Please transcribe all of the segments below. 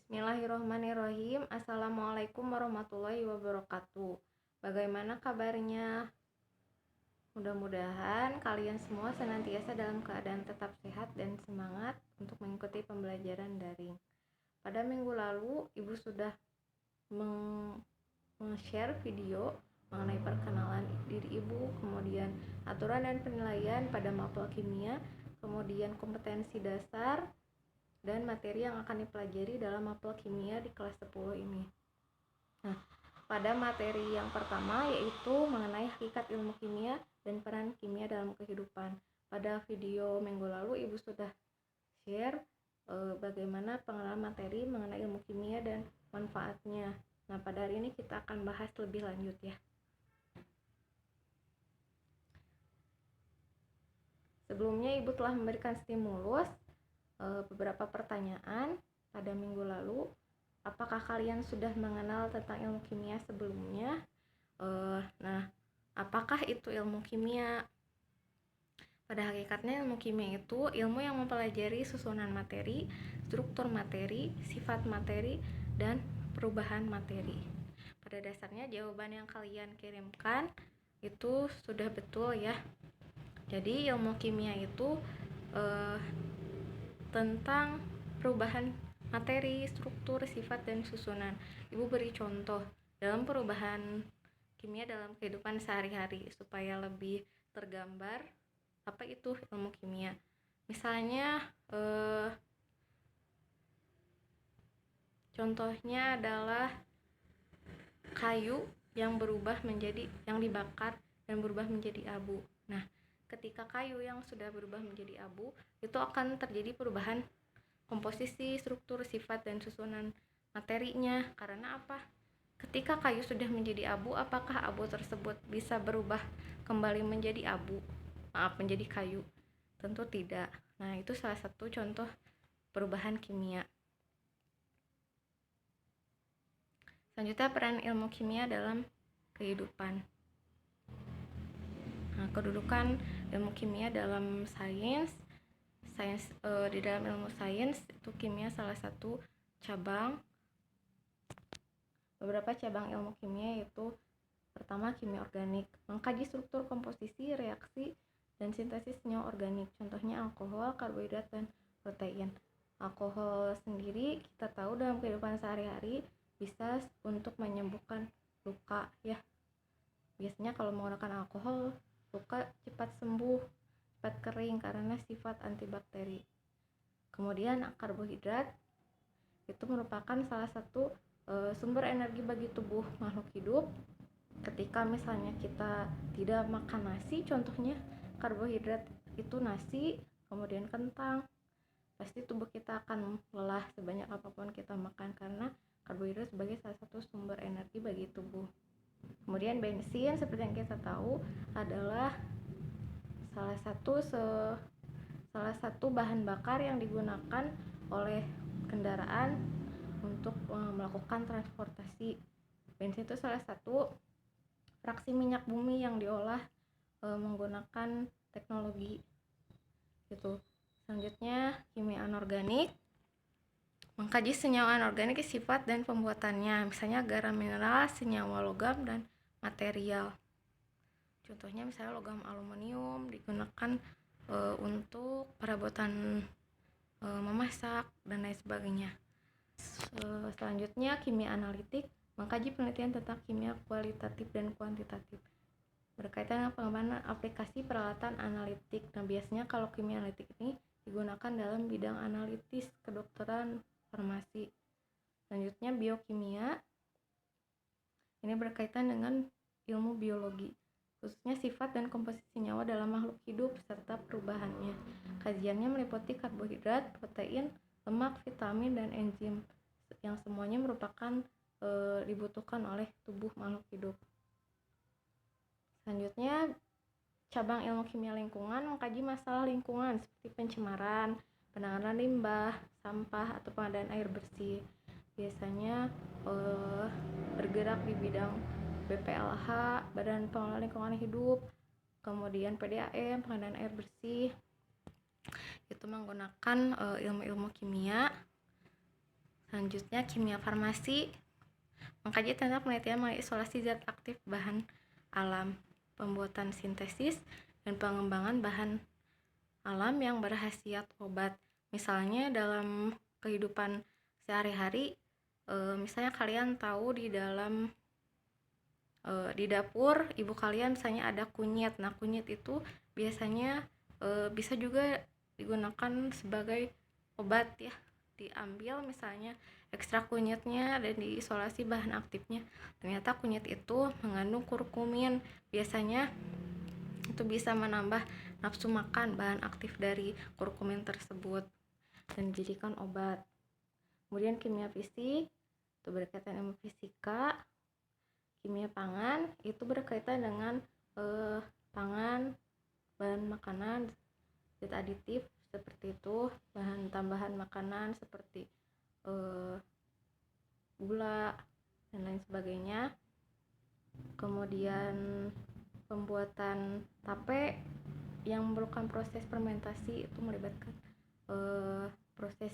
Bismillahirrohmanirrohim. Assalamualaikum warahmatullahi wabarakatuh. Bagaimana kabarnya? Mudah-mudahan kalian semua senantiasa dalam keadaan tetap sehat dan semangat untuk mengikuti pembelajaran daring. Pada minggu lalu, Ibu sudah meng-share video mengenai perkenalan diri Ibu, kemudian aturan dan penilaian pada mapel kimia, kemudian kompetensi dasar, dan materi yang akan dipelajari dalam mapel kimia di kelas 10 ini. Nah, pada materi yang pertama yaitu mengenai hakikat ilmu kimia dan peran kimia dalam kehidupan. Pada video minggu lalu Ibu sudah share bagaimana pengenalan materi mengenai ilmu kimia dan manfaatnya. Nah, pada hari ini kita akan bahas lebih lanjut ya. Sebelumnya Ibu telah memberikan stimulus beberapa pertanyaan pada minggu lalu. Apakah kalian sudah mengenal tentang ilmu kimia sebelumnya? Nah, apakah itu ilmu kimia? Pada hakikatnya ilmu kimia itu ilmu yang mempelajari susunan materi, struktur materi, sifat materi, dan perubahan materi. Pada dasarnya jawaban yang kalian kirimkan itu sudah betul ya. Jadi ilmu kimia itu tentang perubahan materi, struktur, sifat, dan susunan. Ibu beri contoh dalam perubahan kimia dalam kehidupan sehari-hari supaya lebih tergambar apa itu ilmu kimia. Misalnya contohnya adalah kayu yang dibakar dan berubah menjadi abu. Nah, ketika kayu yang sudah berubah menjadi abu, itu akan terjadi perubahan komposisi, struktur, sifat, dan susunan materinya. Karena apa? Ketika kayu sudah menjadi abu, apakah abu tersebut bisa berubah kembali menjadi menjadi kayu? Tentu tidak. Nah, itu salah satu contoh perubahan kimia. Selanjutnya, peran ilmu kimia dalam kehidupan. Nah, kedudukan ilmu kimia dalam sains di dalam ilmu sains itu kimia salah satu cabang. Beberapa cabang ilmu kimia yaitu pertama kimia organik, mengkaji struktur komposisi, reaksi, dan sintesis senyawa organik. Contohnya alkohol, karbohidrat, dan protein. Alkohol sendiri kita tahu dalam kehidupan sehari-hari bisa untuk menyembuhkan luka ya. Biasanya kalau menggunakan alkohol, luka cepat sembuh, cepat kering karena sifat antibakteri. Kemudian karbohidrat itu merupakan salah satu sumber energi bagi tubuh makhluk hidup. Ketika misalnya kita tidak makan nasi, contohnya karbohidrat itu nasi, kemudian kentang, pasti tubuh kita akan lelah sebanyak apapun kita makan karena karbohidrat sebagai salah satu sumber energi bagi tubuh. Kemudian bensin seperti yang kita tahu adalah salah satu bahan bakar yang digunakan oleh kendaraan untuk melakukan transportasi. Bensin itu salah satu fraksi minyak bumi yang diolah menggunakan teknologi gitu. Selanjutnya kimia anorganik, mengkaji senyawa anorganik, sifat dan pembuatannya, misalnya garam mineral, senyawa logam, dan material. Contohnya misalnya logam aluminium digunakan untuk perabotan memasak dan lain sebagainya. Selanjutnya kimia analitik, mengkaji penelitian tentang kimia kualitatif dan kuantitatif berkaitan dengan pengembangan aplikasi peralatan analitik. Nah, biasanya kalau kimia analitik ini digunakan dalam bidang analitis, kedokteran, farmasi. Selanjutnya biokimia, ini berkaitan dengan ilmu biologi, khususnya sifat dan komposisi nyawa dalam makhluk hidup serta perubahannya. Kajiannya meliputi karbohidrat, protein, lemak, vitamin, dan enzim yang semuanya merupakan dibutuhkan oleh tubuh makhluk hidup. Selanjutnya, cabang ilmu kimia lingkungan mengkaji masalah lingkungan seperti pencemaran, penanganan limbah, sampah, atau pengadaan air bersih. Biasanya bergerak di bidang BPLH, Badan Pengelola Lingkungan Hidup, kemudian PDAM, pengadaan air bersih. Itu menggunakan ilmu-ilmu kimia. Selanjutnya, kimia farmasi mengkaji tentang penelitian mengenai isolasi zat aktif bahan alam, pembuatan sintesis, dan pengembangan bahan alam yang berkhasiat obat. Misalnya dalam kehidupan sehari-hari, misalnya kalian tahu di dapur ibu kalian misalnya ada kunyit. Nah, kunyit itu biasanya bisa juga digunakan sebagai obat ya. Diambil misalnya ekstrak kunyitnya dan diisolasi bahan aktifnya. Ternyata kunyit itu mengandung kurkumin. Biasanya itu bisa menambah nafsu makan bahan aktif dari kurkumin tersebut dan dijadikan obat. Kemudian kimia fisik itu berkaitan dengan fisika. Kimia pangan itu berkaitan dengan pangan, bahan makanan, zat aditif seperti itu, bahan tambahan makanan seperti gula dan lain sebagainya. Kemudian pembuatan tape yang memerlukan proses fermentasi itu melibatkan proses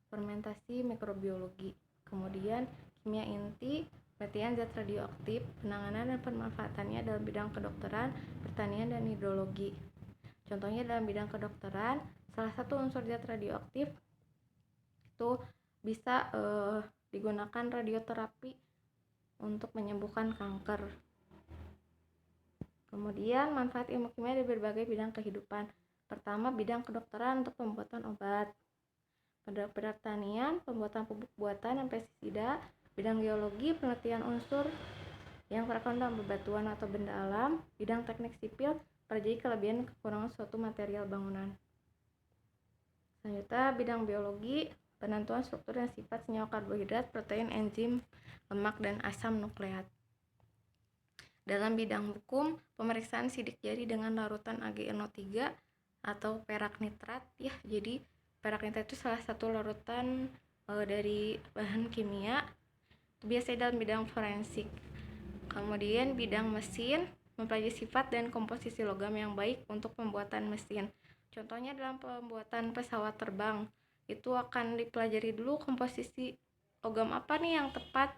fermentasi mikrobiologi. Kemudian kimia inti, penelitian zat radioaktif, penanganan dan pemanfaatannya dalam bidang kedokteran, pertanian, dan hidrologi. Contohnya dalam bidang kedokteran, salah satu unsur zat radioaktif itu bisa digunakan radioterapi untuk menyembuhkan kanker. Kemudian manfaat ilmu kimia di berbagai bidang kehidupan. Pertama, bidang kedokteran untuk pembuatan obat. Pada pertanian, pembuatan pupuk buatan dan pestisida. Bidang geologi, penelitian unsur yang terkandung bebatuan atau benda alam. Bidang teknik sipil, pelajari kelebihan dan kekurangan suatu material bangunan. Selanjutnya, bidang biologi, penentuan struktur dan sifat senyawa karbohidrat, protein, enzim, lemak, dan asam nukleat. Dalam bidang hukum, pemeriksaan sidik jari dengan larutan AgNO3 atau perak nitrat ya. Jadi perak nitrat itu salah satu larutan dari bahan kimia, biasanya dalam bidang forensik. Kemudian bidang mesin, mempelajari sifat dan komposisi logam yang baik untuk pembuatan mesin. Contohnya dalam pembuatan pesawat terbang, itu akan dipelajari dulu komposisi logam apa nih yang tepat.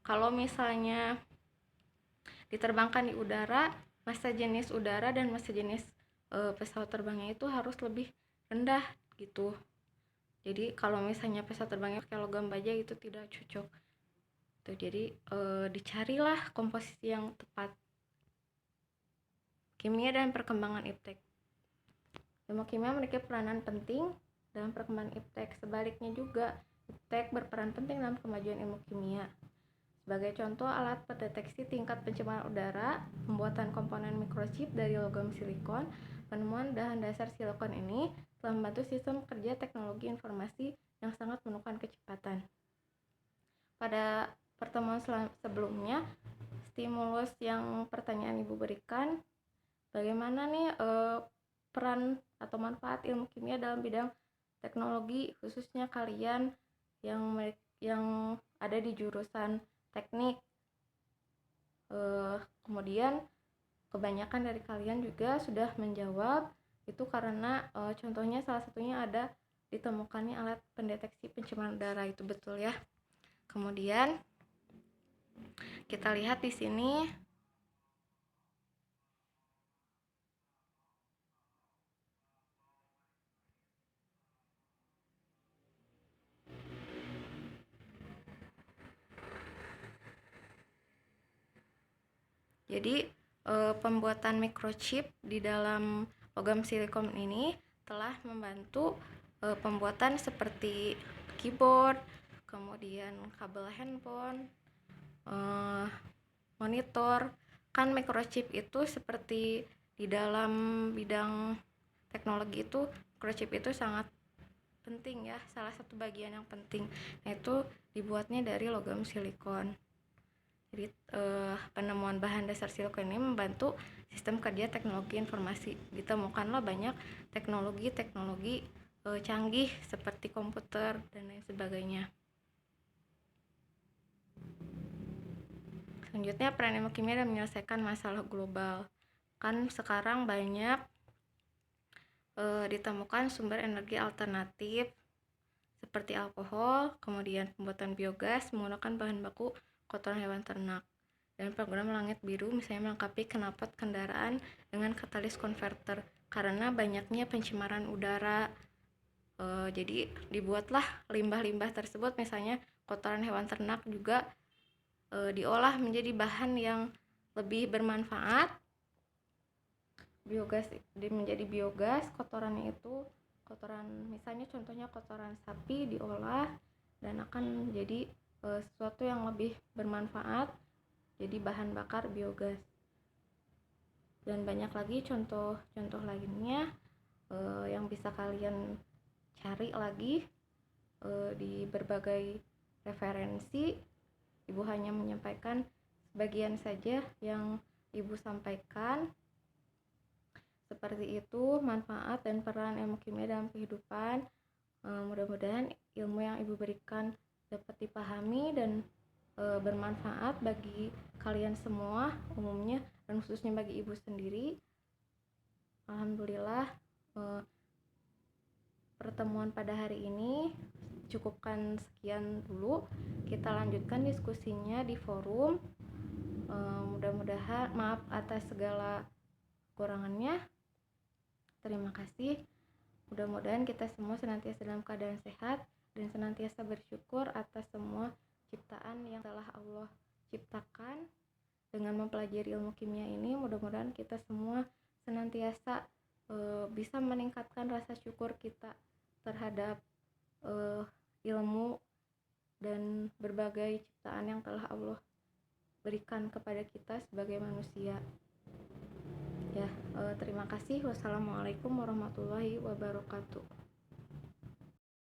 Kalau misalnya diterbangkan di udara, massa jenis udara dan massa jenis pesawat terbangnya itu harus lebih rendah gitu. Jadi kalau misalnya pesawat terbangnya pakai logam baja itu tidak cocok. Tuh, jadi dicarilah komposisi yang tepat. Kimia dan perkembangan iptek. Ilmu kimia memiliki peranan penting dalam perkembangan iptek. Sebaliknya juga, iptek berperan penting dalam kemajuan ilmu kimia. Sebagai contoh, alat pendeteksi tingkat pencemaran udara, pembuatan komponen mikrochip dari logam silikon, penemuan bahan dasar silikon ini telah membantu sistem kerja teknologi informasi yang sangat memerlukan kecepatan. Pada pertemuan sebelumnya, stimulus yang pertanyaan Ibu berikan, bagaimana nih peran atau manfaat ilmu kimia dalam bidang teknologi, khususnya kalian yang ada di jurusan teknik. Kemudian kebanyakan dari kalian juga sudah menjawab itu karena contohnya salah satunya ada ditemukannya alat pendeteksi pencemaran udara, itu betul ya. Kemudian kita lihat di sini jadi pembuatan mikrochip di dalam logam silikon ini telah membantu pembuatan seperti keyboard, kemudian kabel handphone, monitor. Kan microchip itu seperti di dalam bidang teknologi itu, microchip itu sangat penting ya, salah satu bagian yang penting, yaitu dibuatnya dari logam silikon. Jadi penemuan bahan dasar silikon ini membantu sistem kerja teknologi informasi. Ditemukanlah banyak teknologi canggih seperti komputer dan lain sebagainya. Selanjutnya, peran ilmu kimia dalam menyelesaikan masalah global. Kan sekarang banyak ditemukan sumber energi alternatif seperti alkohol, kemudian pembuatan biogas menggunakan bahan baku kotoran hewan ternak. Dan program Langit Biru misalnya melengkapi knalpot kendaraan dengan katalis konverter karena banyaknya pencemaran udara. Jadi dibuatlah limbah-limbah tersebut, misalnya kotoran hewan ternak juga diolah menjadi bahan yang lebih bermanfaat. Biogas menjadi biogas, kotorannya itu misalnya contohnya kotoran sapi diolah dan akan menjadi sesuatu yang lebih bermanfaat, jadi bahan bakar biogas. Dan banyak lagi contoh-contoh lainnya yang bisa kalian cari lagi di berbagai referensi. Ibu hanya menyampaikan sebagian saja yang Ibu sampaikan. Seperti itu manfaat dan peran ilmu kimia dalam kehidupan. Mudah-mudahan ilmu yang Ibu berikan dapat dipahami dan bermanfaat bagi kalian semua umumnya, dan khususnya bagi Ibu sendiri. Alhamdulillah, pertemuan pada hari ini cukupkan sekian dulu. Kita lanjutkan diskusinya di forum. Mudah-mudahan maaf atas segala kekurangannya. Terima kasih. Mudah-mudahan kita semua senantiasa dalam keadaan sehat dan senantiasa bersyukur atas semua ciptaan yang telah Allah ciptakan. Dengan mempelajari ilmu kimia ini, mudah-mudahan kita semua senantiasa bisa meningkatkan rasa syukur kita terhadap ilmu dan berbagai ciptaan yang telah Allah berikan kepada kita sebagai manusia. Ya, terima kasih. Wassalamualaikum warahmatullahi wabarakatuh.